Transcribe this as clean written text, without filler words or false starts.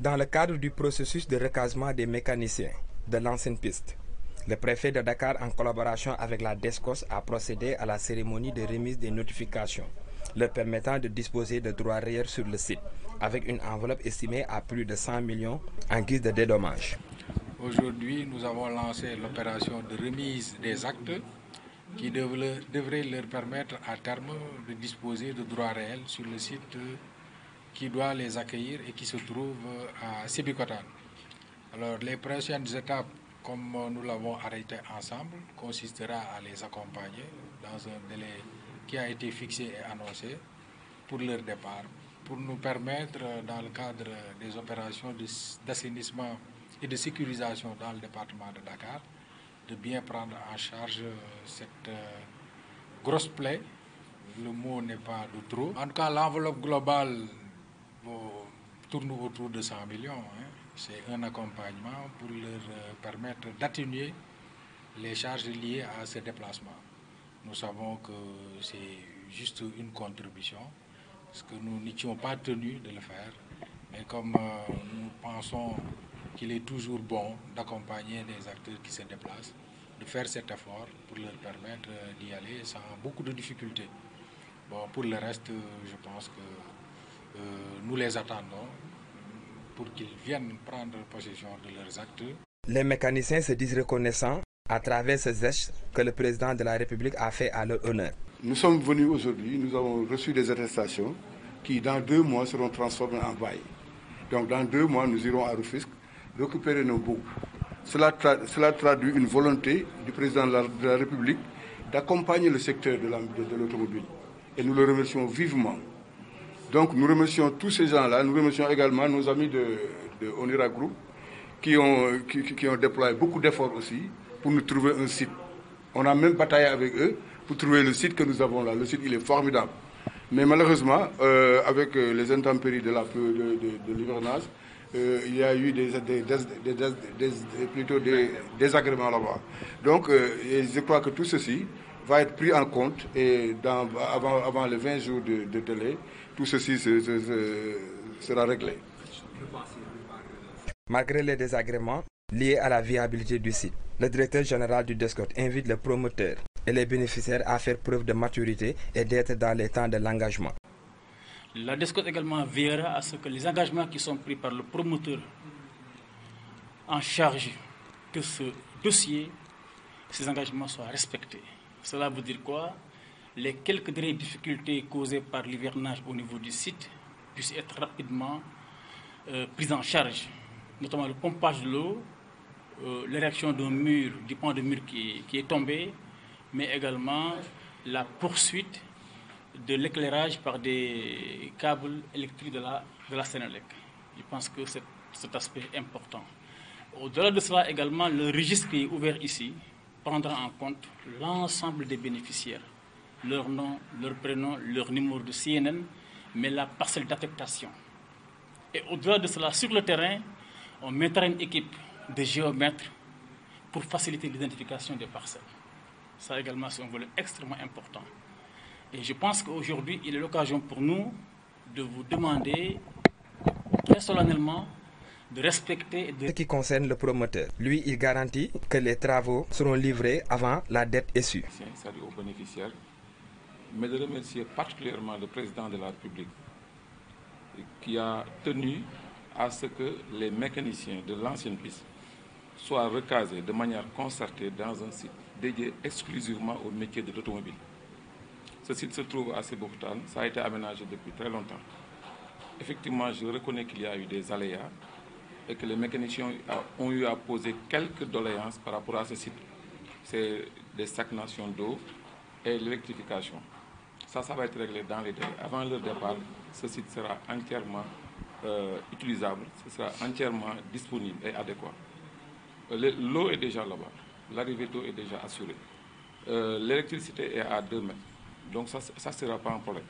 Dans le cadre du processus de recasement des mécaniciens de l'ancienne piste, le préfet de Dakar, en collaboration avec la DSCOS, a procédé à la cérémonie de remise des notifications, leur permettant de disposer de droits réels sur le site, avec une enveloppe estimée à plus de 100 millions en guise de dédommage. Aujourd'hui, nous avons lancé l'opération de remise des actes qui devrait leur permettre à terme de disposer de droits réels sur le site qui doit les accueillir et qui se trouve à Sébikotane. Alors, les prochaines étapes, comme nous l'avons arrêté ensemble, consistera à les accompagner dans un délai qui a été fixé et annoncé pour leur départ, pour nous permettre, dans le cadre des opérations d'assainissement et de sécurisation dans le département de Dakar, de bien prendre en charge cette grosse plaie. Le mot n'est pas de trop. En tout cas, l'enveloppe globale tourne autour de 100 millions. C'est un accompagnement pour leur permettre d'atténuer les charges liées à ce déplacement. Nous savons que c'est juste une contribution, parce que nous n'étions pas tenus de le faire. Mais comme nous pensons qu'il est toujours bon d'accompagner des acteurs qui se déplacent, de faire cet effort pour leur permettre d'y aller sans beaucoup de difficultés. Bon, pour le reste, je pense que nous les attendons pour qu'ils viennent prendre possession de leurs actes. Les mécaniciens se disent reconnaissants à travers ce geste que le président de la République a fait à leur honneur. Nous sommes venus aujourd'hui, nous avons reçu des attestations qui dans 2 mois seront transformées en bail. Donc dans 2 mois, nous irons à Rufisque récupérer nos baux. Cela traduit une volonté du président de la République d'accompagner le secteur de l'automobile. Et nous le remercions vivement. Donc nous remercions tous ces gens-là, nous remercions également nos amis de Onira Group qui ont déployé beaucoup d'efforts aussi pour nous trouver un site. On a même bataillé avec eux pour trouver le site que nous avons là. Le site, il est formidable. Mais malheureusement, avec les intempéries de l'hivernage, il y a eu des désagréments là-bas. Donc, je crois que tout ceci va être pris en compte et avant les 20 jours de délai, tout ceci sera réglé. Malgré les désagréments liés à la viabilité du site, le directeur général du DSCOS invite les promoteurs et les bénéficiaires à faire preuve de maturité et d'être dans les temps de l'engagement. La DSCOS également veillera à ce que les engagements qui sont pris par le promoteur en charge de ce dossier, ces engagements soient respectés. Cela veut dire quoi? Les quelques difficultés causées par l'hivernage au niveau du site puissent être rapidement prises en charge, notamment le pompage de l'eau, l'érection d'un mur, du pan de mur qui est tombé, mais également la poursuite de l'éclairage par des câbles électriques de la Sénélec. Je pense que cet aspect est important. Au-delà de cela également, le registre qui est ouvert ici prendra en compte l'ensemble des bénéficiaires, leur nom, leur prénom, leur numéro de CNN, mais la parcelle d'affectation. Et au-delà de cela, sur le terrain, on mettra une équipe de géomètres pour faciliter l'identification des parcelles. Ça également, c'est un volet extrêmement important. Et je pense qu'aujourd'hui, il est l'occasion pour nous de vous demander très solennellement de respecter... Ce qui concerne le promoteur, lui, il garantit que les travaux seront livrés avant la dette issue. Salut aux bénéficiaires, mais de remercier particulièrement le président de la République qui a tenu à ce que les mécaniciens de l'ancienne piste soient recasés de manière concertée dans un site dédié exclusivement au métier de l'automobile. Ce site se trouve à Sébikotane, ça a été aménagé depuis très longtemps. Effectivement, je reconnais qu'il y a eu des aléas et que les mécaniciens ont eu à poser quelques doléances par rapport à ce site. C'est des stagnations d'eau et l'électrification. Ça va être réglé dans les délais. Avant leur départ, ce site sera entièrement utilisable, ce sera entièrement disponible et adéquat. L'eau est déjà là-bas, l'arrivée d'eau est déjà assurée. L'électricité est à 2 mètres, donc ça ne sera pas un problème.